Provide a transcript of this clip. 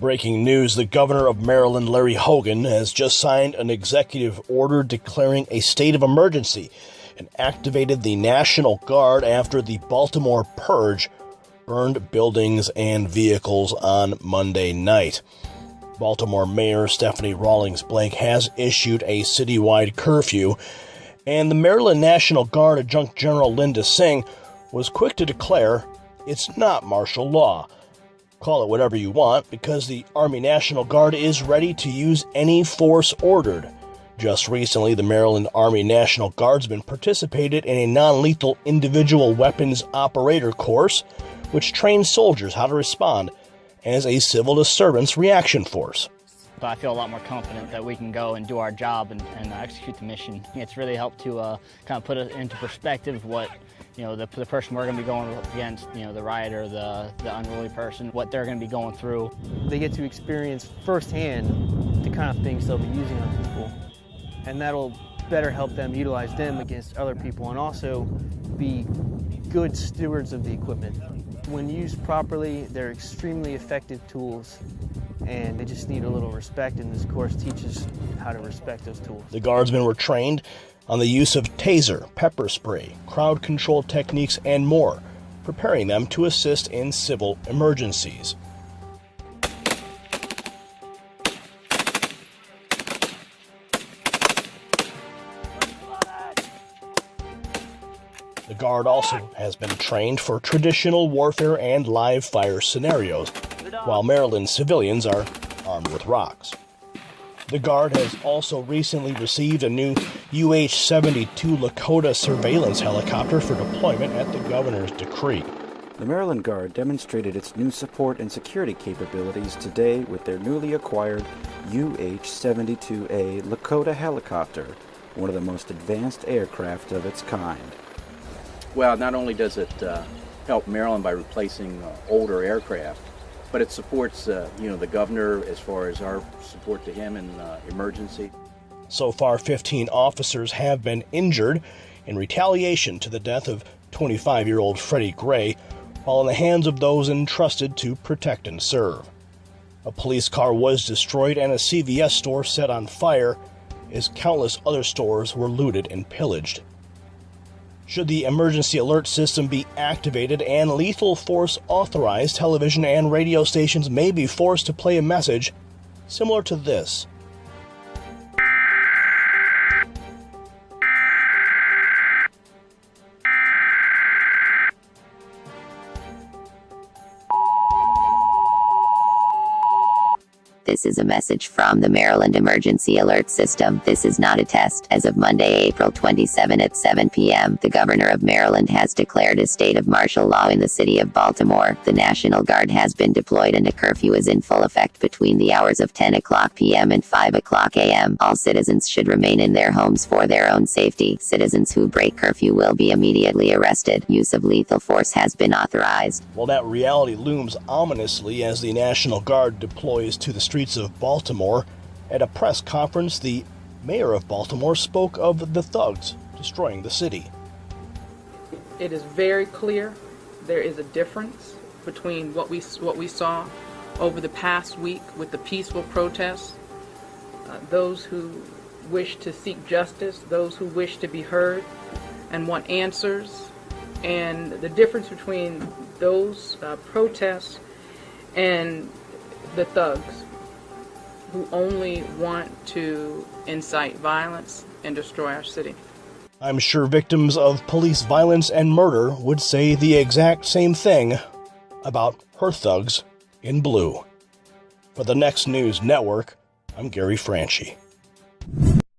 Breaking news, the governor of Maryland, Larry Hogan, has just signed an executive order declaring a state of emergency and activated the National Guard after the Baltimore PURGE burned buildings and vehicles on Monday night. Baltimore Mayor Stephanie Rawlings Blake has issued a citywide curfew, and the Maryland National Guard Adjunct General Linda Singh was quick to declare it's not martial law. Call it whatever you want, because the Army National Guard is ready to use any force ordered. Just recently, the Maryland Army National Guardsmen participated in a non-lethal individual weapons operator course, which trains soldiers how to respond as a civil disturbance reaction force. But I feel a lot more confident that we can go and do our job and execute the mission. It's really helped to kind of put it into perspective what the person we're going to be going against, the rioter, the unruly person, what they're going to be going through. They get to experience firsthand the kind of things they'll be using on people, and that'll better help them utilize them against other people and also be good stewards of the equipment. When used properly, they're extremely effective tools, and they just need a little respect, and this course teaches how to respect those tools. The guardsmen were trained on the use of taser, pepper spray, crowd control techniques, and more, preparing them to assist in civil emergencies. The Guard also has been trained for traditional warfare and live fire scenarios, while Maryland civilians are armed with rocks. The Guard has also recently received a new UH-72 Lakota surveillance helicopter for deployment at the governor's decree. The Maryland Guard demonstrated its new support and security capabilities today with their newly acquired UH-72A Lakota helicopter, one of the most advanced aircraft of its kind. Well, not only does it help Maryland by replacing older aircraft, but it supports the governor as far as our support to him in emergency. So far, 15 officers have been injured in retaliation to the death of 25-year-old Freddie Gray, while in the hands of those entrusted to protect and serve. A police car was destroyed and a CVS store set on fire as countless other stores were looted and pillaged. Should the emergency alert system be activated and lethal force authorized, television and radio stations may be forced to play a message similar to this. This is a message from the Maryland Emergency Alert System. This is not a test. As of Monday, April 27 at 7 p.m., the governor of Maryland has declared a state of martial law in the city of Baltimore. The National Guard has been deployed and a curfew is in full effect between the hours of 10 o'clock p.m. and 5 o'clock a.m. All citizens should remain in their homes for their own safety. Citizens who break curfew will be immediately arrested. Use of lethal force has been authorized. Well, that reality looms ominously as the National Guard deploys to the streets of Baltimore. At a press conference, the mayor of Baltimore spoke of the thugs destroying the city. It is very clear there is a difference between what we saw over the past week with the peaceful protests, those who wish to seek justice, those who wish to be heard and want answers, and the difference between those protests and the thugs who only want to incite violence and destroy our city. I'm sure victims of police violence and murder would say the exact same thing about her thugs in blue. For the Next News Network, I'm Gary Franchi.